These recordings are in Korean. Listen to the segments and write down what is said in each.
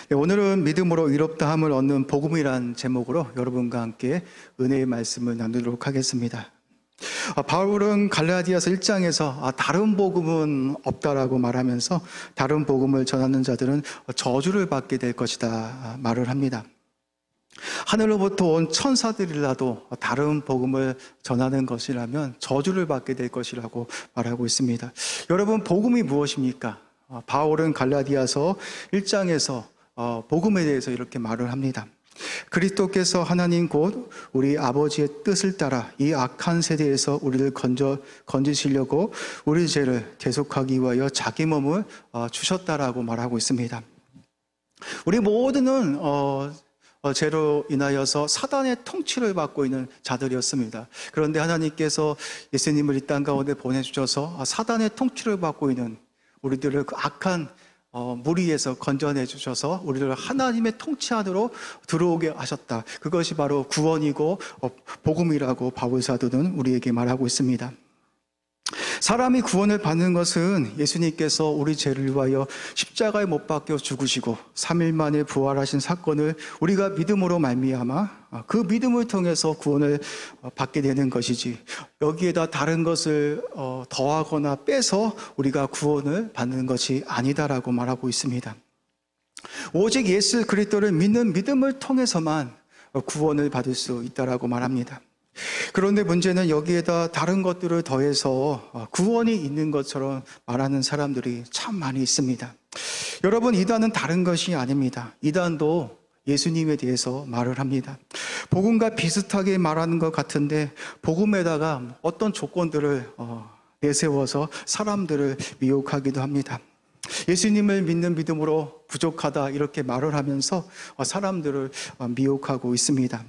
네, 오늘은 믿음으로 의롭다함을 얻는 복음이란 제목으로 여러분과 함께 은혜의 말씀을 나누도록 하겠습니다. 바울은 갈라디아서 1장에서 다른 복음은 없다라고 말하면서 다른 복음을 전하는 자들은 저주를 받게 될 것이다 말을 합니다. 하늘로부터 온 천사들이라도 다른 복음을 전하는 것이라면 저주를 받게 될 것이라고 말하고 있습니다. 여러분, 복음이 무엇입니까? 바울은 갈라디아서 1장에서 복음에 대해서 이렇게 말을 합니다. 그리스도께서 하나님 곧 우리 아버지의 뜻을 따라 이 악한 세대에서 우리를 건지시려고 우리 죄를 대속하기 위하여 자기 몸을 주셨다라고 말하고 있습니다. 우리 모두는 죄로 인하여서 사단의 통치를 받고 있는 자들이었습니다. 그런데 하나님께서 예수님을 이 땅 가운데 보내주셔서 사단의 통치를 받고 있는 우리들을 그 악한 무리에서 건져내 주셔서 우리를 하나님의 통치 안으로 들어오게 하셨다. 그것이 바로 구원이고 복음이라고 바울 사도는 우리에게 말하고 있습니다. 사람이 구원을 받는 것은 예수님께서 우리 죄를 위하여 십자가에 못 박혀 죽으시고 3일 만에 부활하신 사건을 우리가 믿음으로 말미암아 그 믿음을 통해서 구원을 받게 되는 것이지, 여기에다 다른 것을 더하거나 빼서 우리가 구원을 받는 것이 아니다라고 말하고 있습니다. 오직 예수 그리스도를 믿는 믿음을 통해서만 구원을 받을 수 있다라고 말합니다. 그런데 문제는 여기에다 다른 것들을 더해서 구원이 있는 것처럼 말하는 사람들이 참 많이 있습니다. 여러분, 이단은 다른 것이 아닙니다. 이단도 예수님에 대해서 말을 합니다. 복음과 비슷하게 말하는 것 같은데 복음에다가 어떤 조건들을 내세워서 사람들을 미혹하기도 합니다. 예수님을 믿는 믿음으로 부족하다 이렇게 말을 하면서 사람들을 미혹하고 있습니다.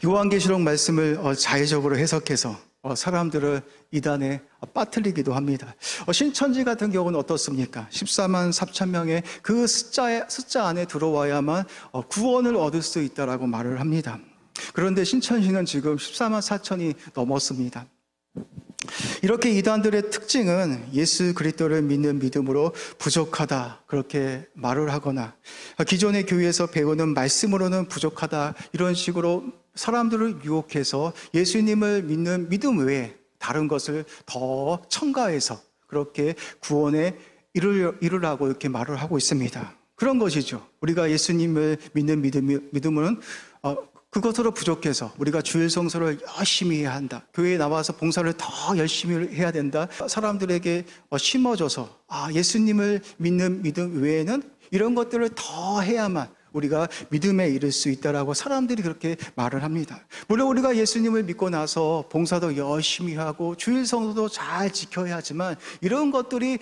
요한계시록 말씀을 자의적으로 해석해서 사람들을 이단에 빠뜨리기도 합니다. 신천지 같은 경우는 어떻습니까? 14만 4천 명의 그 숫자 안에 들어와야만 구원을 얻을 수 있다라고 말을 합니다. 그런데 신천지는 지금 14만 4천이 넘었습니다. 이렇게 이단들의 특징은 예수 그리스도를 믿는 믿음으로 부족하다 그렇게 말을 하거나 기존의 교회에서 배우는 말씀으로는 부족하다 이런 식으로 사람들을 유혹해서 예수님을 믿는 믿음 외에 다른 것을 더 첨가해서 그렇게 구원에 이르라고 이렇게 말을 하고 있습니다. 그런 것이죠. 우리가 예수님을 믿는 믿음은 그것으로 부족해서 우리가 주일 성수를 열심히 해야 한다. 교회에 나와서 봉사를 더 열심히 해야 된다. 사람들에게 심어줘서 예수님을 믿는 믿음 외에는 이런 것들을 더 해야만 우리가 믿음에 이를 수 있다라고 사람들이 그렇게 말을 합니다. 물론 우리가 예수님을 믿고 나서 봉사도 열심히 하고 주일 성수도 잘 지켜야 하지만 이런 것들이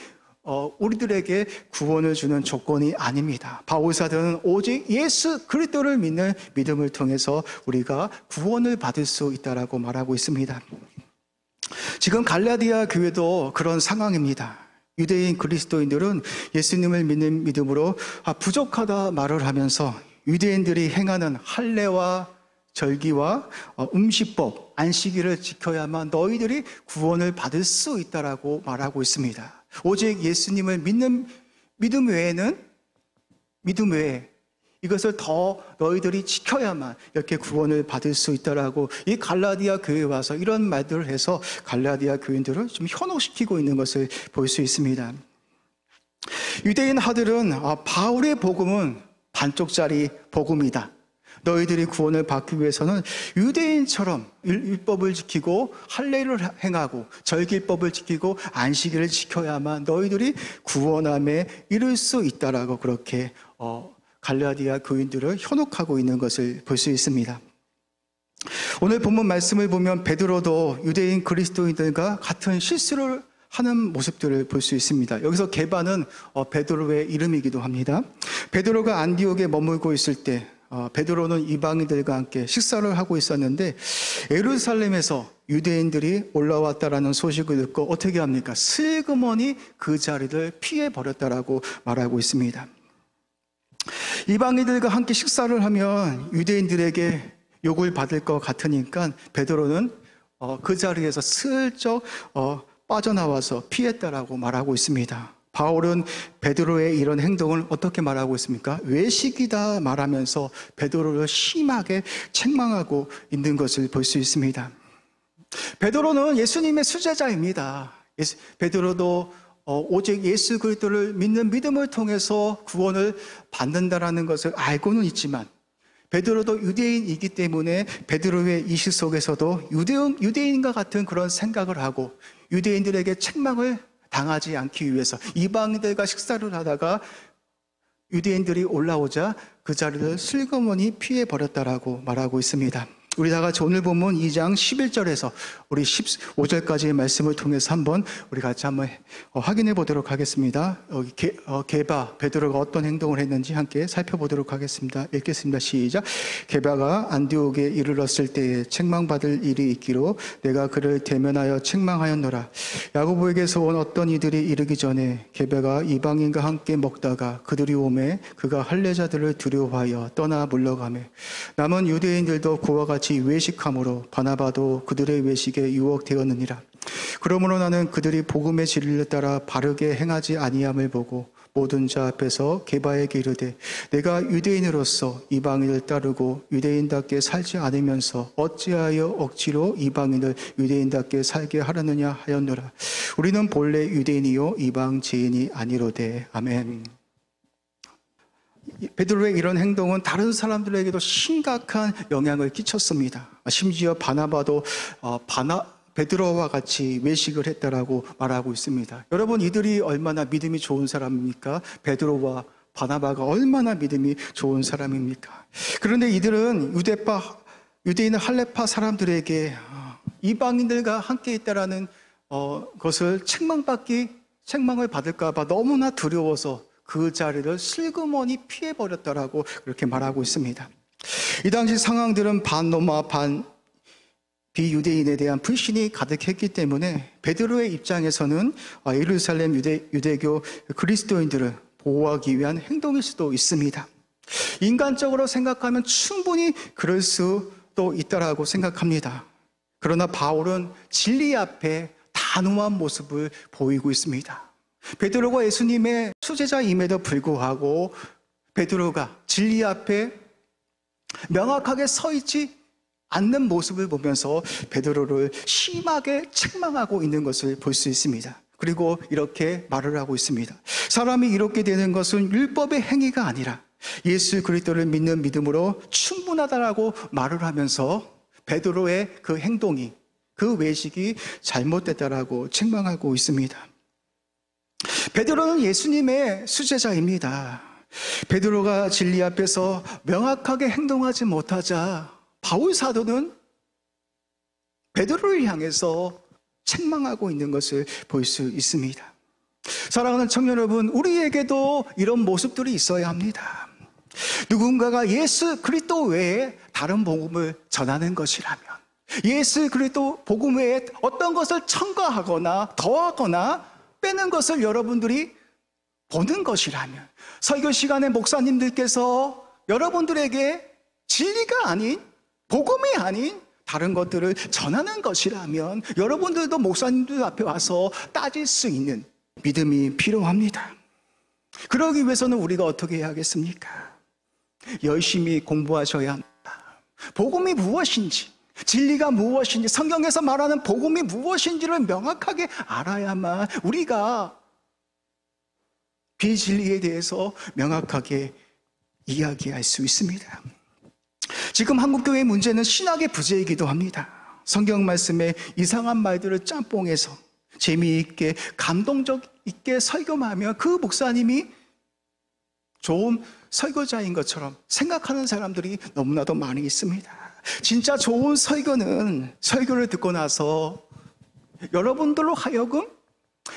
우리들에게 구원을 주는 조건이 아닙니다. 바울 사도는 오직 예수 그리스도를 믿는 믿음을 통해서 우리가 구원을 받을 수 있다라고 말하고 있습니다. 지금 갈라디아 교회도 그런 상황입니다. 유대인 그리스도인들은 예수님을 믿는 믿음으로 부족하다 말을 하면서 유대인들이 행하는 할례와 절기와 음식법, 안식일을 지켜야만 너희들이 구원을 받을 수 있다라고 말하고 있습니다. 오직 예수님을 믿는 믿음 외에 이것을 더 너희들이 지켜야만 이렇게 구원을 받을 수 있다라고 이 갈라디아 교회에 와서 이런 말들을 해서 갈라디아 교인들을 좀 현혹시키고 있는 것을 볼 수 있습니다. 유대인하들은 바울의 복음은 반쪽짜리 복음이다. 너희들이 구원을 받기 위해서는 유대인처럼 율법을 지키고 할례를 행하고 절기법을 지키고 안식일을 지켜야만 너희들이 구원함에 이를 수 있다라고 그렇게 갈라디아 교인들을 현혹하고 있는 것을 볼 수 있습니다. 오늘 본문 말씀을 보면 베드로도 유대인 그리스도인들과 같은 실수를 하는 모습들을 볼 수 있습니다. 여기서 게바는 베드로의 이름이기도 합니다. 베드로가 안디옥에 머물고 있을 때 베드로는 이방인들과 함께 식사를 하고 있었는데 예루살렘에서 유대인들이 올라왔다라는 소식을 듣고 어떻게 합니까? 슬그머니 그 자리를 피해버렸다라고 말하고 있습니다. 이방인들과 함께 식사를 하면 유대인들에게 욕을 받을 것 같으니까 베드로는 그 자리에서 슬쩍 빠져나와서 피했다라고 말하고 있습니다. 바울은 베드로의 이런 행동을 어떻게 말하고 있습니까? 외식이다 말하면서 베드로를 심하게 책망하고 있는 것을 볼 수 있습니다. 베드로는 예수님의 수제자입니다. 베드로도 오직 예수 그리스도를 믿는 믿음을 통해서 구원을 받는다라는 것을 알고는 있지만, 베드로도 유대인이기 때문에 베드로의 이식 속에서도 유대인과 같은 그런 생각을 하고 유대인들에게 책망을 당하지 않기 위해서 이방인들과 식사를 하다가 유대인들이 올라오자 그 자리를 슬그머니 피해버렸다라고 말하고 있습니다. 우리 다 같이 오늘 본문 2장 11절에서 우리 15절까지의 말씀을 통해서 한번 우리 같이 한번 확인해 보도록 하겠습니다. 여기 게바, 베드로가 어떤 행동을 했는지 함께 살펴보도록 하겠습니다. 읽겠습니다. 시작. 게바가 안디옥에 이르렀을 때에 책망받을 일이 있기로 내가 그를 대면하여 책망하였노라. 야고보에게서 온 어떤 이들이 이르기 전에 게바가 이방인과 함께 먹다가 그들이 오매 그가 할례자들을 두려워하여 떠나 물러가매 남은 유대인들도 그와 같이 외식함으로 바나바도 그들의 외식에 유혹되었느니라. 그러므로 나는 그들이 복음의 진리를 따라 바르게 행하지 아니함을 보고 모든 자 앞에서 게바에게 이르되 내가 유대인으로서 이방인을 따르고 유대인답게 살지 않으면서 어찌하여 억지로 이방인을 유대인답게 살게 하려느냐 하였노라. 우리는 본래 유대인이요 이방 지인이 아니로되. 아멘. 베드로의 이런 행동은 다른 사람들에게도 심각한 영향을 끼쳤습니다. 심지어 바나바도 베드로와 같이 외식을 했다라고 말하고 있습니다. 여러분, 이들이 얼마나 믿음이 좋은 사람입니까? 베드로와 바나바가 얼마나 믿음이 좋은 사람입니까? 그런데 이들은 유대인 할례파 사람들에게 이방인들과 함께 있다라는 것을 책망을 받을까 봐 너무나 두려워서 그 자리를 슬그머니 피해버렸다라고 그렇게 말하고 있습니다. 이 당시 상황들은 반로마 반 비유대인에 대한 불신이 가득했기 때문에 베드로의 입장에서는 예루살렘 유대교 그리스도인들을 보호하기 위한 행동일 수도 있습니다. 인간적으로 생각하면 충분히 그럴 수도 있다라고 생각합니다. 그러나 바울은 진리 앞에 단호한 모습을 보이고 있습니다. 베드로가 예수님의 수제자임에도 불구하고 베드로가 진리 앞에 명확하게 서 있지 않는 모습을 보면서 베드로를 심하게 책망하고 있는 것을 볼 수 있습니다. 그리고 이렇게 말을 하고 있습니다. 사람이 이렇게 되는 것은 율법의 행위가 아니라 예수 그리스도를 믿는 믿음으로 충분하다라고 말을 하면서 베드로의 그 행동이, 그 외식이 잘못됐다라고 책망하고 있습니다. 베드로는 예수님의 수제자입니다. 베드로가 진리 앞에서 명확하게 행동하지 못하자 바울 사도는 베드로를 향해서 책망하고 있는 것을 볼 수 있습니다. 사랑하는 청년 여러분, 우리에게도 이런 모습들이 있어야 합니다. 누군가가 예수 그리스도 외에 다른 복음을 전하는 것이라면, 예수 그리스도 복음 외에 어떤 것을 첨가하거나 더하거나 빼는 것을 여러분들이 보는 것이라면, 설교 시간에 목사님들께서 여러분들에게 진리가 아닌, 복음이 아닌 다른 것들을 전하는 것이라면 여러분들도 목사님들 앞에 와서 따질 수 있는 믿음이 필요합니다. 그러기 위해서는 우리가 어떻게 해야겠습니까? 열심히 공부하셔야 합니다. 복음이 무엇인지, 진리가 무엇인지, 성경에서 말하는 복음이 무엇인지를 명확하게 알아야만 우리가 비진리에 대해서 명확하게 이야기할 수 있습니다. 지금 한국교회의 문제는 신학의 부재이기도 합니다. 성경 말씀에 이상한 말들을 짬뽕해서 재미있게 감동적 있게 설교하면 그 목사님이 좋은 설교자인 것처럼 생각하는 사람들이 너무나도 많이 있습니다. 진짜 좋은 설교는 설교를 듣고 나서 여러분들로 하여금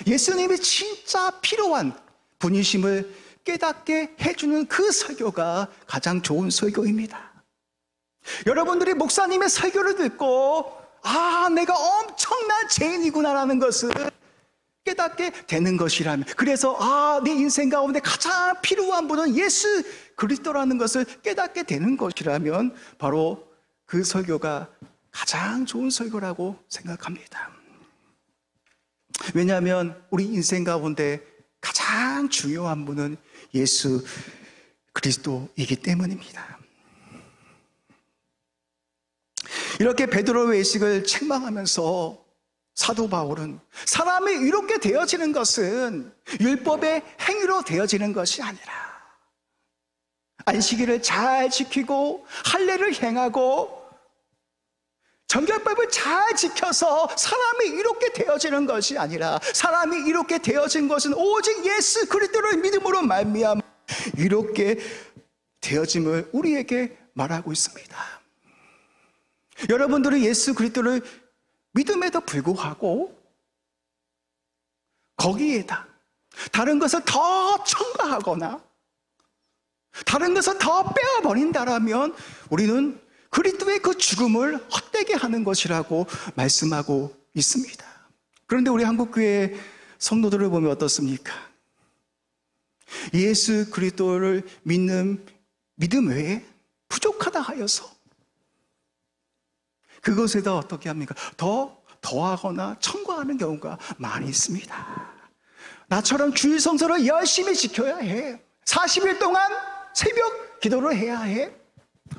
예수님이 진짜 필요한 분이심을 깨닫게 해주는 그 설교가 가장 좋은 설교입니다. 여러분들이 목사님의 설교를 듣고 내가 엄청난 죄인이구나라는 것을 깨닫게 되는 것이라면, 그래서 내 인생 가운데 가장 필요한 분은 예수 그리스도라는 것을 깨닫게 되는 것이라면 바로 그 설교가 가장 좋은 설교라고 생각합니다. 왜냐하면 우리 인생 가운데 가장 중요한 분은 예수 그리스도이기 때문입니다. 이렇게 베드로의 외식을 책망하면서 사도 바울은 사람이 이렇게 되어지는 것은 율법의 행위로 되어지는 것이 아니라 안식일을 잘 지키고 할례를 행하고 정결법을 잘 지켜서 사람이 이렇게 되어지는 것이 아니라 사람이 이렇게 되어진 것은 오직 예수 그리스도를 믿음으로 말미암아 이렇게 되어짐을 우리에게 말하고 있습니다. 여러분들이 예수 그리스도를 믿음에도 불구하고 거기에다 다른 것을 더 첨가하거나 다른 것을 더 빼어버린다라면 우리는 그리스도의 그 죽음을 헛되게 하는 것이라고 말씀하고 있습니다. 그런데 우리 한국교회 성도들을 보면 어떻습니까? 예수 그리스도를 믿는 믿음 외에 부족하다 하여서 그것에다 어떻게 합니까? 더 더하거나 첨가하는 경우가 많이 있습니다. 나처럼 주일 성서를 열심히 지켜야 해. 40일 동안 새벽 기도를 해야 해.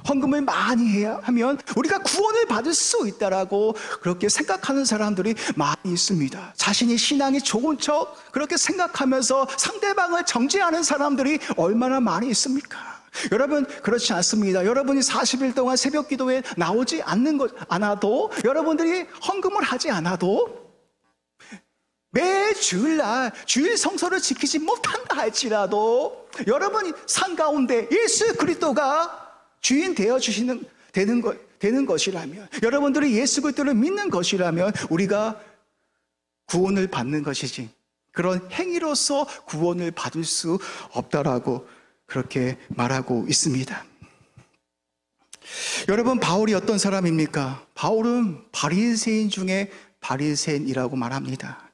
헌금을 많이 해야 하면 우리가 구원을 받을 수 있다라고 그렇게 생각하는 사람들이 많이 있습니다. 자신이 신앙이 좋은 척 그렇게 생각하면서 상대방을 정죄하는 사람들이 얼마나 많이 있습니까? 여러분 그렇지 않습니다. 여러분이 40일 동안 새벽 기도에 나오지 않아도 여러분들이 헌금을 하지 않아도 매 주일날 주일 성서를 지키지 못한다 할지라도 여러분이 산 가운데 예수 그리스도가 주인 되는 것이라면 여러분들이 예수 그리스도를 믿는 것이라면 우리가 구원을 받는 것이지 그런 행위로서 구원을 받을 수 없다라고 그렇게 말하고 있습니다. 여러분 바울이 어떤 사람입니까? 바울은 바리새인 중에 바리새인이라고 말합니다.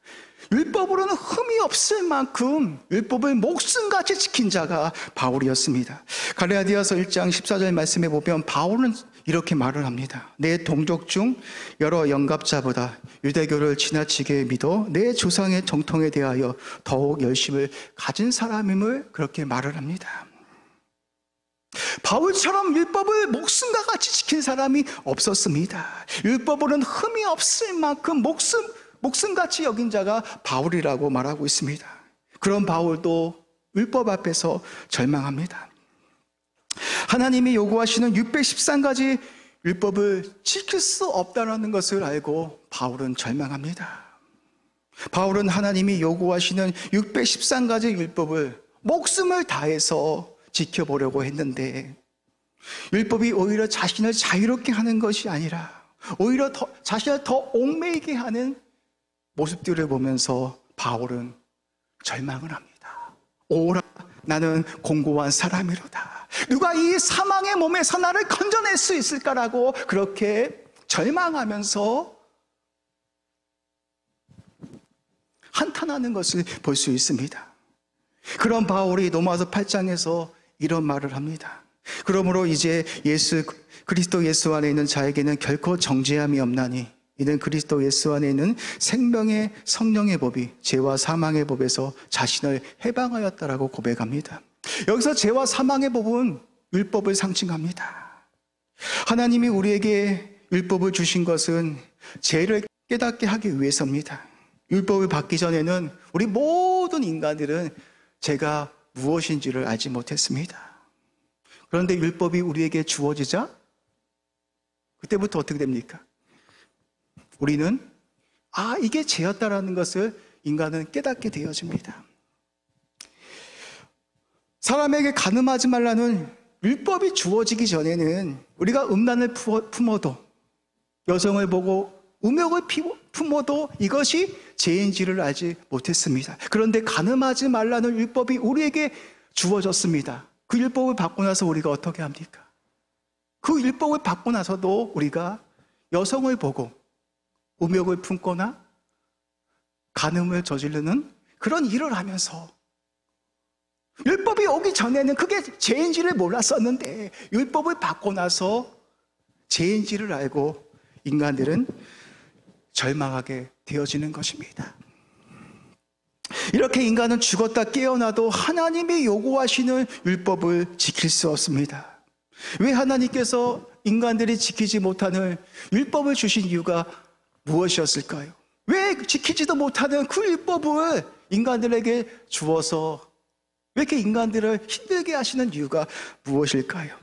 율법으로는 흠이 없을 만큼 율법을 목숨같이 지킨 자가 바울이었습니다. 갈라디아서 1장 14절 말씀에 보면 바울은 이렇게 말을 합니다. 내 동족 중 여러 영갑자보다 유대교를 지나치게 믿어 내 조상의 정통에 대하여 더욱 열심을 가진 사람임을 그렇게 말을 합니다. 바울처럼 율법을 목숨과 같이 지킨 사람이 없었습니다. 율법으로는 흠이 없을 만큼 목숨같이 여긴 자가 바울이라고 말하고 있습니다. 그런 바울도 율법 앞에서 절망합니다. 하나님이 요구하시는 613가지 율법을 지킬 수 없다는 것을 알고 바울은 절망합니다. 바울은 하나님이 요구하시는 613가지 율법을 목숨을 다해서 지켜보려고 했는데 율법이 오히려 자신을 자유롭게 하는 것이 아니라 오히려 자신을 더 얽매이게 하는 모습들을 보면서 바울은 절망을 합니다. 오라 나는 공고한 사람이로다. 누가 이 사망의 몸에서 나를 건져낼 수 있을까라고 그렇게 절망하면서 한탄하는 것을 볼 수 있습니다. 그런 바울이 로마서 8장에서 이런 말을 합니다. 그러므로 이제 그리스도 예수 안에 있는 자에게는 결코 정죄함이 없나니 이는 그리스도 예수 안에 있는 생명의 성령의 법이 죄와 사망의 법에서 자신을 해방하였다라고 고백합니다. 여기서 죄와 사망의 법은 율법을 상징합니다. 하나님이 우리에게 율법을 주신 것은 죄를 깨닫게 하기 위해서입니다. 율법을 받기 전에는 우리 모든 인간들은 죄가 무엇인지를 알지 못했습니다. 그런데 율법이 우리에게 주어지자 그때부터 어떻게 됩니까? 우리는 이게 죄였다라는 것을 인간은 깨닫게 되어집니다. 사람에게 간음하지 말라는 율법이 주어지기 전에는 우리가 음란을 품어도 여성을 보고 음욕을 품어도 이것이 죄인지를 알지 못했습니다. 그런데 간음하지 말라는 율법이 우리에게 주어졌습니다. 그 율법을 받고 나서 우리가 어떻게 합니까? 그 율법을 받고 나서도 우리가 여성을 보고 음욕을 품거나 간음을 저지르는 그런 일을 하면서 율법이 오기 전에는 그게 죄인지를 몰랐었는데 율법을 받고 나서 죄인지를 알고 인간들은 절망하게 되어지는 것입니다. 이렇게 인간은 죽었다 깨어나도 하나님이 요구하시는 율법을 지킬 수 없습니다. 왜 하나님께서 인간들이 지키지 못하는 율법을 주신 이유가 무엇이었을까요? 왜 지키지도 못하는 그 율법을 인간들에게 주어서 왜 이렇게 인간들을 힘들게 하시는 이유가 무엇일까요?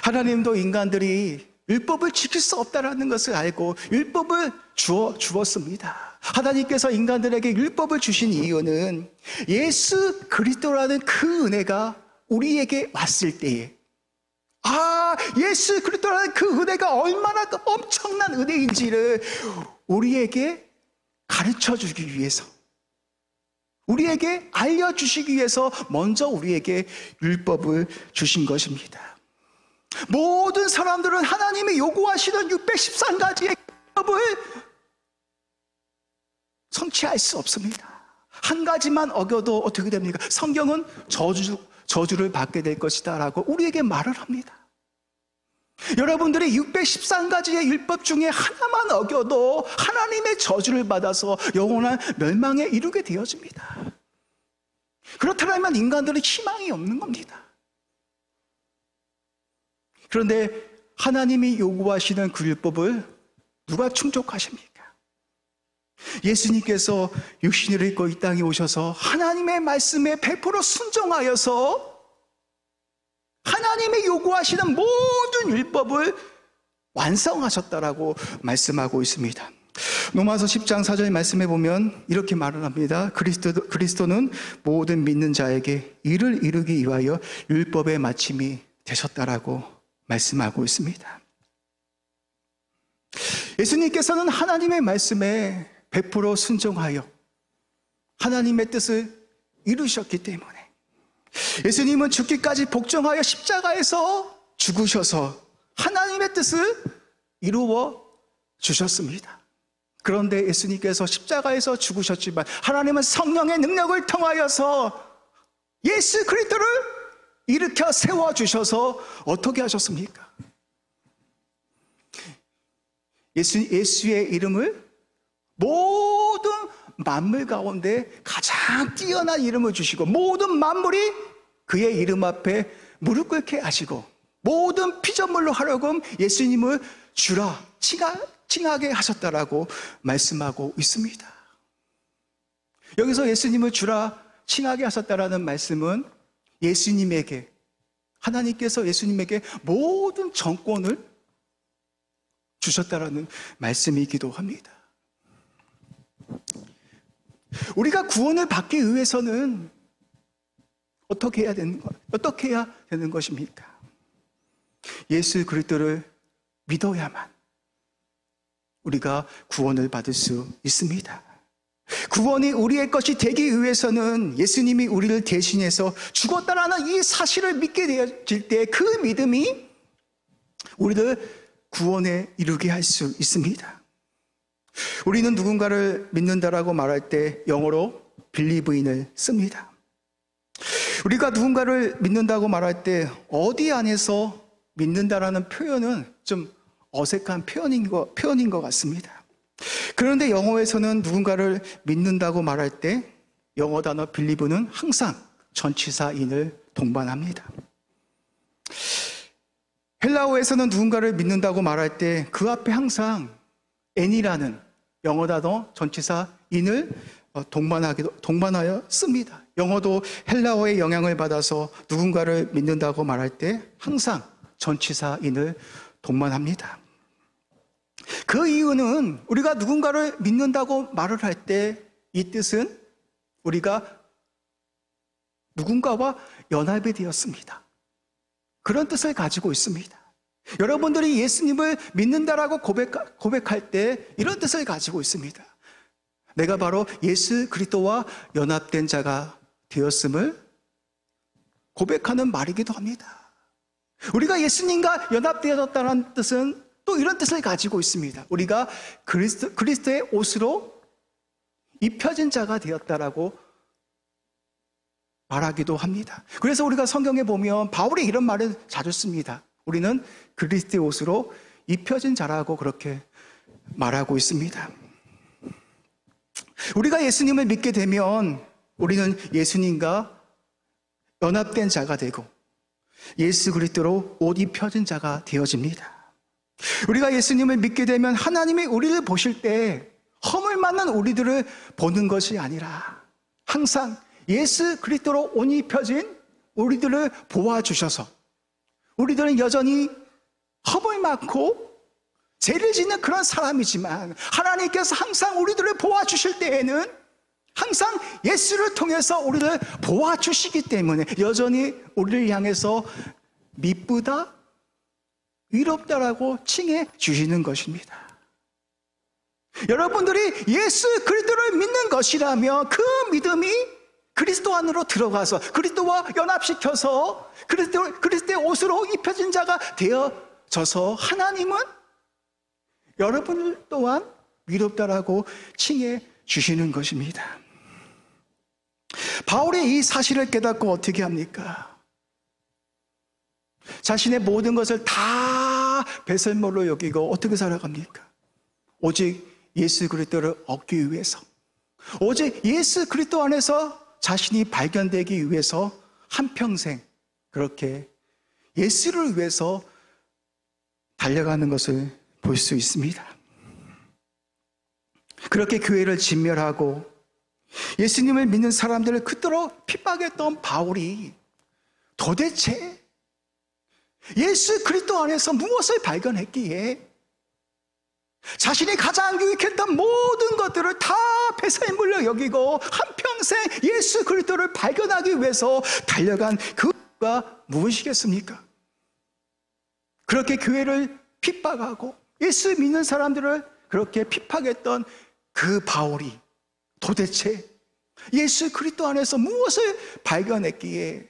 하나님도 인간들이 율법을 지킬 수 없다는 것을 알고 율법을 주었습니다. 하나님께서 인간들에게 율법을 주신 이유는 예수 그리스도라는 그 은혜가 우리에게 왔을 때에 예수 그리스도라는 그 은혜가 얼마나 엄청난 은혜인지를 우리에게 가르쳐주기 위해서, 우리에게 알려주시기 위해서 먼저 우리에게 율법을 주신 것입니다. 모든 사람들은 하나님이 요구하시는 613가지의 율법을 성취할 수 없습니다. 한 가지만 어겨도 어떻게 됩니까? 성경은 저주를 받게 될 것이다 라고 우리에게 말을 합니다. 여러분들이 613가지의 율법 중에 하나만 어겨도 하나님의 저주를 받아서 영원한 멸망에 이르게 되어집니다. 그렇다면 인간들은 희망이 없는 겁니다. 그런데 하나님이 요구하시는 그 율법을 누가 충족하십니까? 예수님께서 육신을 입고 이 땅에 오셔서 하나님의 말씀에 100% 순종하여서 하나님이 요구하시는 모든 율법을 완성하셨다라고 말씀하고 있습니다. 로마서 10장 4절 말씀해 보면 이렇게 말을 합니다. 그리스도는 모든 믿는 자에게 이를 이루기 위하여 율법의 마침이 되셨다라고 말씀하고 있습니다. 예수님께서는 하나님의 말씀에 100% 순종하여 하나님의 뜻을 이루셨기 때문에 예수님은 죽기까지 복종하여 십자가에서 죽으셔서 하나님의 뜻을 이루어 주셨습니다. 그런데 예수님께서 십자가에서 죽으셨지만 하나님은 성령의 능력을 통하여서 예수 그리스도를 일으켜 세워주셔서 어떻게 하셨습니까? 예수의 이름을 모든 만물 가운데 가장 뛰어난 이름을 주시고 모든 만물이 그의 이름 앞에 무릎 꿇게 하시고 모든 피조물로 하여금 예수님을 주라 칭하게 하셨다라고 말씀하고 있습니다. 여기서 예수님을 주라 칭하게 하셨다라는 말씀은 예수님에게, 하나님께서 예수님에게 모든 정권을 주셨다라는 말씀이기도 합니다. 우리가 구원을 받기 위해서는 어떻게 해야 되는 것입니까? 예수 그리스도를 믿어야만 우리가 구원을 받을 수 있습니다. 구원이 우리의 것이 되기 위해서는 예수님이 우리를 대신해서 죽었다라는 이 사실을 믿게 되어질 때 그 믿음이 우리를 구원에 이르게 할 수 있습니다. 우리는 누군가를 믿는다라고 말할 때 영어로 believe인을 습니다. 우리가 누군가를 믿는다고 말할 때 어디 안에서 믿는다라는 표현은 좀 어색한 표현인 것 같습니다. 그런데 영어에서는 누군가를 믿는다고 말할 때 영어 단어 believe는 항상 전치사인을 동반합니다. 헬라어에서는 누군가를 믿는다고 말할 때 그 앞에 항상 n이라는 영어 단어 전치사 in을 동반하여 씁니다. 영어도 헬라어의 영향을 받아서 누군가를 믿는다고 말할 때 항상 전치사 in을 동반합니다. 그 이유는 우리가 누군가를 믿는다고 말을 할 때 이 뜻은 우리가 누군가와 연합이 되었습니다. 그런 뜻을 가지고 있습니다. 여러분들이 예수님을 믿는다라고 고백할 때 이런 뜻을 가지고 있습니다. 내가 바로 예수 그리스도와 연합된 자가 되었음을 고백하는 말이기도 합니다. 우리가 예수님과 연합되었다는 뜻은 또 이런 뜻을 가지고 있습니다. 우리가 그리스도의 옷으로 입혀진 자가 되었다라고 말하기도 합니다. 그래서 우리가 성경에 보면 바울이 이런 말을 자주 씁니다. 우리는 그리스도의 옷으로 입혀진 자라고 그렇게 말하고 있습니다. 우리가 예수님을 믿게 되면 우리는 예수님과 연합된 자가 되고 예수 그리스도로 옷 입혀진 자가 되어집니다. 우리가 예수님을 믿게 되면 하나님이 우리를 보실 때 허물 많은 우리들을 보는 것이 아니라 항상 예수 그리스도로 옷 입혀진 우리들을 보아주셔서 우리들은 여전히 허물 많고 죄를 짓는 그런 사람이지만 하나님께서 항상 우리들을 보아주실 때에는 항상 예수를 통해서 우리를 보아주시기 때문에 여전히 우리를 향해서 미쁘다, 위롭다라고 칭해 주시는 것입니다. 여러분들이 예수 그리스도를 믿는 것이라면 그 믿음이 그리스도 안으로 들어가서 그리스도와 연합시켜서 그리스도의 옷으로 입혀진 자가 되어져서 하나님은 여러분 또한 위롭다라고 칭해 주시는 것입니다. 바울이 이 사실을 깨닫고 어떻게 합니까? 자신의 모든 것을 다 배설물로 여기고 어떻게 살아갑니까? 오직 예수 그리스도를 얻기 위해서, 오직 예수 그리스도 안에서 자신이 발견되기 위해서 한평생 그렇게 예수를 위해서 달려가는 것을 볼 수 있습니다. 그렇게 교회를 진멸하고 예수님을 믿는 사람들을 그토록 핍박했던 바울이 도대체 예수 그리스도 안에서 무엇을 발견했기에 자신이 가장 유익했던 모든 것들을 다 배설물로 여기고 한평생 예수 그리스도를 발견하기 위해서 달려간 그 이유가 무엇이겠습니까? 그렇게 교회를 핍박하고 예수 믿는 사람들을 그렇게 핍박했던 그 바울이 도대체 예수 그리스도 안에서 무엇을 발견했기에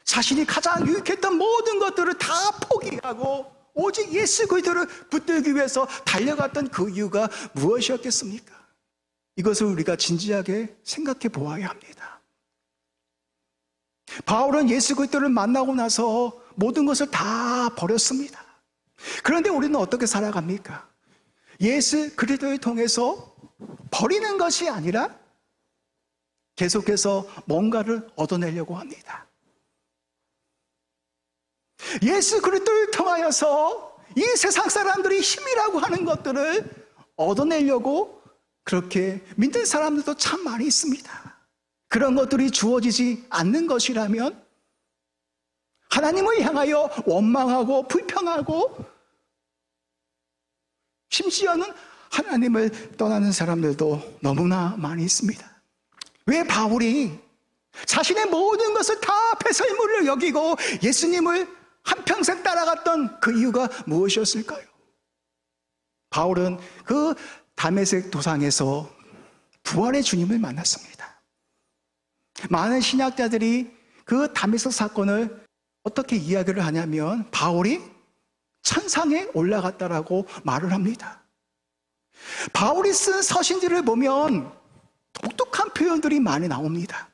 자신이 가장 유익했던 모든 것들을 다 포기하고 오직 예수 그리스도를 붙들기 위해서 달려갔던 그 이유가 무엇이었겠습니까? 이것을 우리가 진지하게 생각해 보아야 합니다. 바울은 예수 그리스도를 만나고 나서 모든 것을 다 버렸습니다. 그런데 우리는 어떻게 살아갑니까? 예수 그리스도를 통해서 버리는 것이 아니라 계속해서 뭔가를 얻어내려고 합니다. 예수 그리스도를 통하여서 이 세상 사람들이 힘이라고 하는 것들을 얻어내려고 그렇게 믿는 사람들도 참 많이 있습니다. 그런 것들이 주어지지 않는 것이라면 하나님을 향하여 원망하고 불평하고 심지어는 하나님을 떠나는 사람들도 너무나 많이 있습니다. 왜 바울이 자신의 모든 것을 다 배설물로 여기고 예수님을 한평생 따라갔던 그 이유가 무엇이었을까요? 바울은 그 다메섹 도상에서 부활의 주님을 만났습니다. 많은 신학자들이 그 다메섹 사건을 어떻게 이야기를 하냐면 바울이 천상에 올라갔다라고 말을 합니다. 바울이 쓴 서신들을 보면 독특한 표현들이 많이 나옵니다.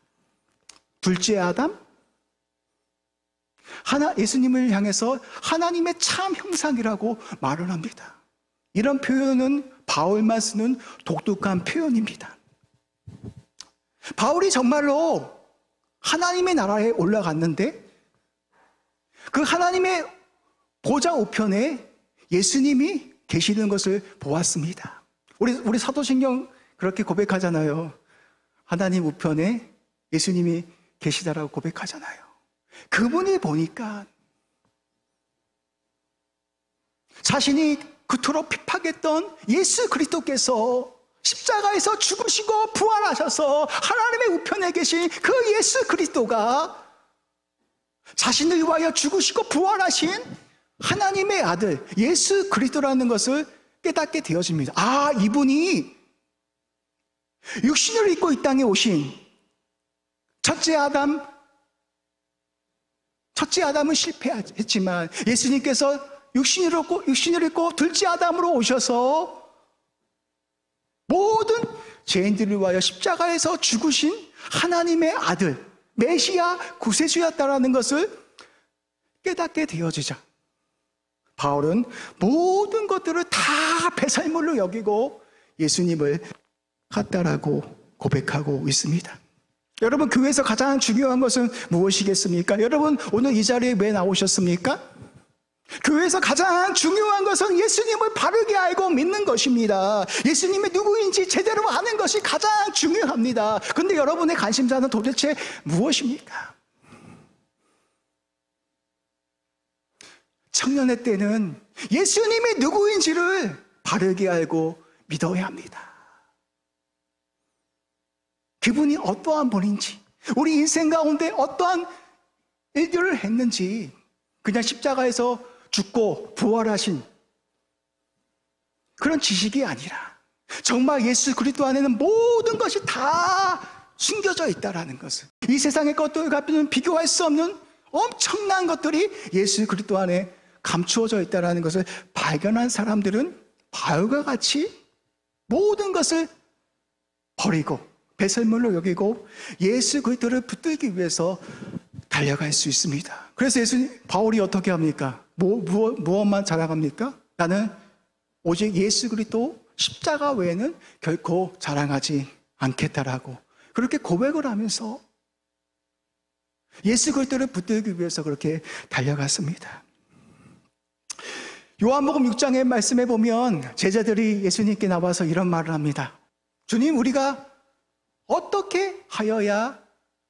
둘째 아담, 예수님을 향해서 하나님의 참 형상이라고 말을 합니다. 이런 표현은 바울만 쓰는 독특한 표현입니다. 바울이 정말로 하나님의 나라에 올라갔는데 그 하나님의 보좌 우편에 예수님이 계시는 것을 보았습니다. 우리 사도신경 그렇게 고백하잖아요. 하나님 우편에 예수님이 계시다라고 고백하잖아요. 그분이 보니까 자신이 그토록 핍박했던 예수 그리스도께서 십자가에서 죽으시고 부활하셔서 하나님의 우편에 계신 그 예수 그리스도가 자신을 위하여 죽으시고 부활하신 하나님의 아들 예수 그리스도라는 것을 깨닫게 되어집니다. 아, 이분이 육신을 입고 이 땅에 오신 첫째 아담은 실패했지만 예수님께서 육신을 입고 둘째 아담으로 오셔서 모든 죄인들을 위하여 십자가에서 죽으신 하나님의 아들 메시아 구세주였다라는 것을 깨닫게 되어지자 바울은 모든 것들을 다 배설물로 여기고 예수님을 같다라고 고백하고 있습니다. 여러분, 교회에서 가장 중요한 것은 무엇이겠습니까? 여러분, 오늘 이 자리에 왜 나오셨습니까? 교회에서 가장 중요한 것은 예수님을 바르게 알고 믿는 것입니다. 예수님이 누구인지 제대로 아는 것이 가장 중요합니다. 그런데 여러분의 관심사는 도대체 무엇입니까? 청년의 때는 예수님이 누구인지를 바르게 알고 믿어야 합니다. 그분이 어떠한 분인지, 우리 인생 가운데 어떠한 일들을 했는지, 그냥 십자가에서 죽고 부활하신 그런 지식이 아니라 정말 예수 그리스도 안에는 모든 것이 다 숨겨져 있다라는 것을, 이 세상의 것들과는 비교할 수 없는 엄청난 것들이 예수 그리스도 안에 감추어져 있다라는 것을 발견한 사람들은 바울과 같이 모든 것을 버리고 배설물로 여기고 예수 그리스도를 붙들기 위해서 달려갈 수 있습니다. 그래서 바울이 어떻게 합니까? 무엇만 자랑합니까? 나는 오직 예수 그리스도 십자가 외에는 결코 자랑하지 않겠다라고 그렇게 고백을 하면서 예수 그리스도를 붙들기 위해서 그렇게 달려갔습니다. 요한복음 6장의 말씀에 보면 제자들이 예수님께 나와서 이런 말을 합니다. 주님, 우리가 어떻게 하여야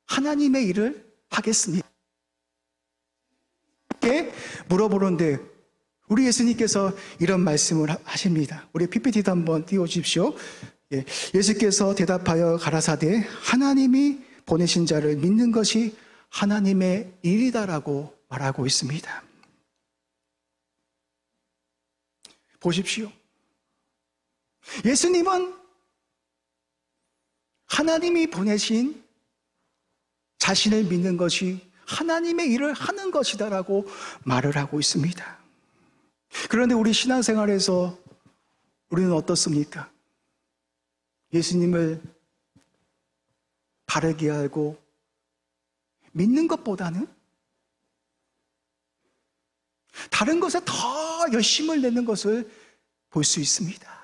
하나님의 일을 하겠습니까? 이렇게 물어보는데 우리 예수님께서 이런 말씀을 하십니다. 우리 PPT도 한번 띄워주십시오. 예수께서 대답하여 가라사대 하나님이 보내신 자를 믿는 것이 하나님의 일이다라고 말하고 있습니다. 보십시오. 예수님은 하나님이 보내신 자신을 믿는 것이 하나님의 일을 하는 것이다라고 말을 하고 있습니다. 그런데 우리 신앙생활에서 우리는 어떻습니까? 예수님을 바르게 알고 믿는 것보다는 다른 것에 더 열심을 내는 것을 볼 수 있습니다.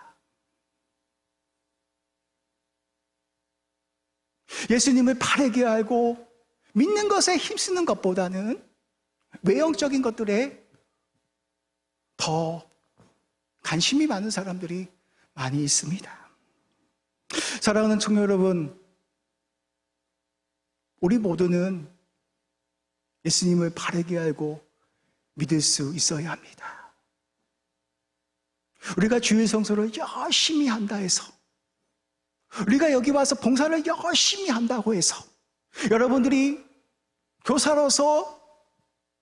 예수님을 바르게 알고 믿는 것에 힘쓰는 것보다는 외형적인 것들에 더 관심이 많은 사람들이 많이 있습니다. 사랑하는 청년 여러분, 우리 모두는 예수님을 바르게 알고 믿을 수 있어야 합니다. 우리가 주일 성수를 열심히 한다 해서, 우리가 여기 와서 봉사를 열심히 한다고 해서, 여러분들이 교사로서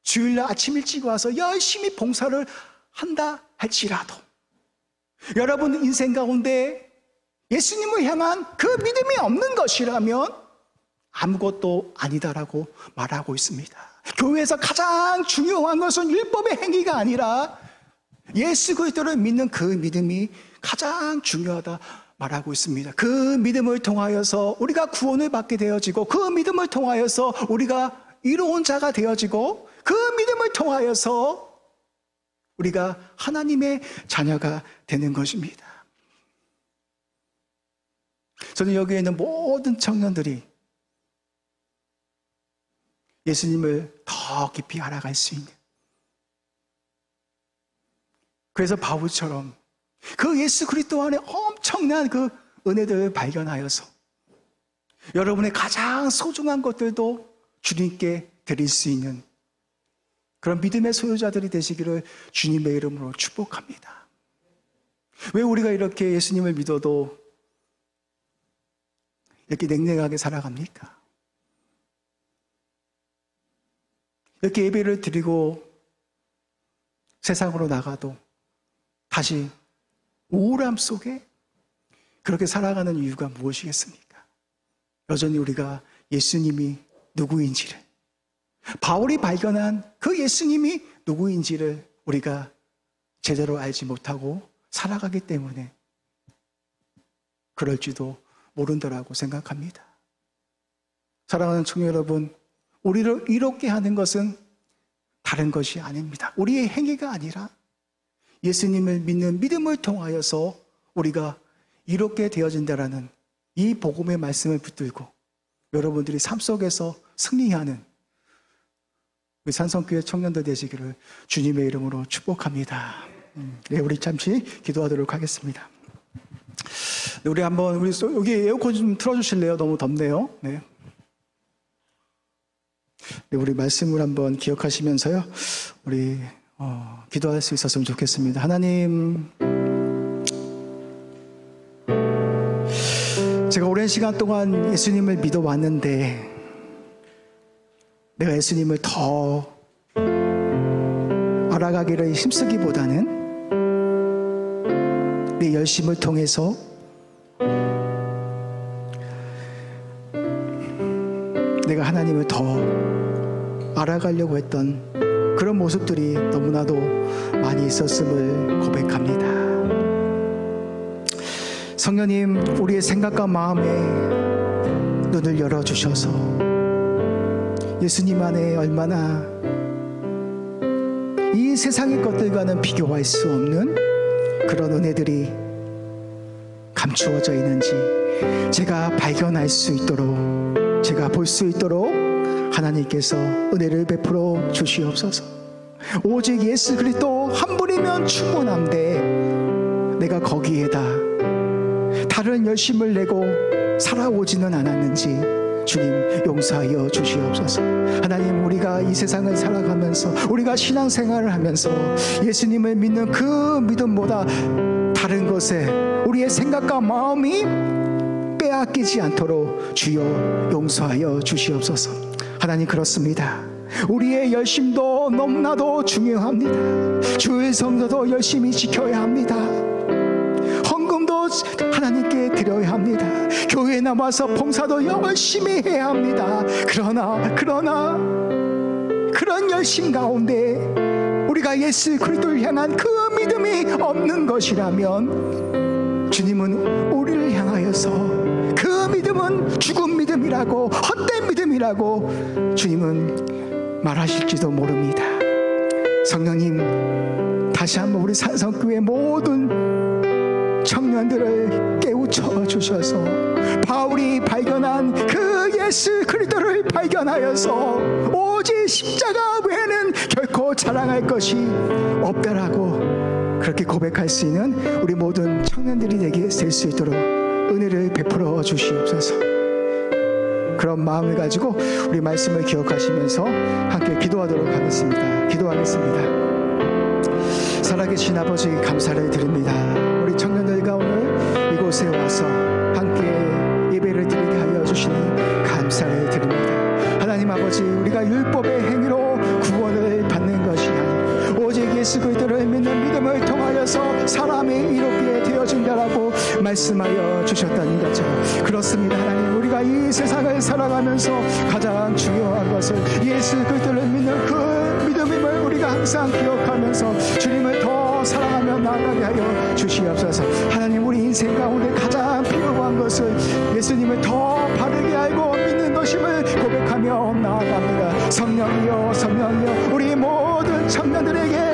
주일날 아침 일찍 와서 열심히 봉사를 한다 할지라도 여러분 인생 가운데 예수님을 향한 그 믿음이 없는 것이라면 아무것도 아니다라고 말하고 있습니다. 교회에서 가장 중요한 것은 율법의 행위가 아니라 예수 그리스도를 믿는 그 믿음이 가장 중요하다 말하고 있습니다. 그 믿음을 통하여서 우리가 구원을 받게 되어지고, 그 믿음을 통하여서 우리가 이로운 자가 되어지고, 그 믿음을 통하여서 우리가 하나님의 자녀가 되는 것입니다. 저는 여기에 있는 모든 청년들이 예수님을 더 깊이 알아갈 수 있는, 그래서 바울처럼 그 예수 그리스도 안에 엄청난 그 은혜들을 발견하여서 여러분의 가장 소중한 것들도 주님께 드릴 수 있는 그런 믿음의 소유자들이 되시기를 주님의 이름으로 축복합니다. 왜 우리가 이렇게 예수님을 믿어도 이렇게 냉랭하게 살아갑니까? 이렇게 예배를 드리고 세상으로 나가도 다시 우울함 속에 그렇게 살아가는 이유가 무엇이겠습니까? 여전히 우리가 예수님이 누구인지를, 바울이 발견한 그 예수님이 누구인지를 우리가 제대로 알지 못하고 살아가기 때문에 그럴지도 모른다라고 생각합니다. 사랑하는 청년 여러분, 우리를 이롭게 하는 것은 다른 것이 아닙니다. 우리의 행위가 아니라 예수님을 믿는 믿음을 통하여서 우리가 이롭게 되어진다라는 이 복음의 말씀을 붙들고 여러분들이 삶 속에서 승리하는 우리 산성교회 청년들 되시기를 주님의 이름으로 축복합니다. 네, 우리 잠시 기도하도록 하겠습니다. 네, 우리 여기 에어컨 좀 틀어주실래요? 너무 덥네요. 네. 네, 우리 말씀을 한번 기억하시면서요, 우리 기도할 수 있었으면 좋겠습니다. 하나님, 제가 오랜 시간 동안 예수님을 믿어왔는데 내가 예수님을 더 알아가기를 힘쓰기보다는 내 열심을 통해서 내가 하나님을 더 알아가려고 했던 그런 모습들이 너무나도 많이 있었음을 고백합니다. 성령님, 우리의 생각과 마음에 눈을 열어주셔서 예수님 안에 얼마나 이 세상의 것들과는 비교할 수 없는 그런 은혜들이 감추어져 있는지 제가 발견할 수 있도록, 제가 볼 수 있도록 하나님께서 은혜를 베풀어 주시옵소서. 오직 예수 그리스도 한 분이면 충분한데 내가 거기에다 다른 열심을 내고 살아오지는 않았는지 주님 용서하여 주시옵소서. 하나님, 우리가 이 세상을 살아가면서, 우리가 신앙생활을 하면서 예수님을 믿는 그 믿음보다 다른 것에 우리의 생각과 마음이 빼앗기지 않도록 주여 용서하여 주시옵소서. 하나님, 그렇습니다. 우리의 열심도 너무나도 중요합니다. 주의 성도도 열심히 지켜야 합니다. 헌금도 하나님께 드려야 합니다. 교회에 남아서 봉사도 열심히 해야 합니다. 그러나 그런 열심 가운데 우리가 예수 그리스도를 향한 그 믿음이 없는 것이라면 주님은 우리를 향하여서 그 믿음은 죽은 믿음이라고, 헛된 믿음이라고 주님은 말하실지도 모릅니다. 성령님, 다시 한번 우리 산성교회 모든 청년들을 깨우쳐 주셔서 바울이 발견한 그 예수 그리스도를 발견하여서 오직 십자가 외에는 결코 자랑할 것이 없다라고 그렇게 고백할 수 있는 우리 모든 청년들이 되게 될 수 있도록 은혜를 베풀어 주시옵소서. 그런 마음을 가지고 우리 말씀을 기억하시면서 함께 기도하도록 하겠습니다. 기도하겠습니다. 살아계신 아버지, 감사를 드립니다. 우리 청년들과 오늘 이곳에 와서 함께 예배를 드리게 하여 주시니 감사를 드립니다. 하나님 아버지, 우리가 율법의 행위로 구원을 받는 것이 아니라 오직 예수 그리스도를 믿는 믿음을 통하여서 사람이 이롭게 되어진다라고 말씀하여 주셨다는 것처럼 그렇습니다. 하나님, 우리가 이 세상을 살아가면서 가장 중요한 것은 예수 그리스도를 믿는 그 믿음임을 우리가 항상 기억하면서 주님을 더 사랑하며 나아가게 하여 주시옵소서. 하나님, 우리 인생 가운데 가장 필요한 것은 예수님을 더 바르게 알고 믿는 것임을 고백하며 나아갑니다. 성령이여, 성령이여, 우리 모든 청년들에게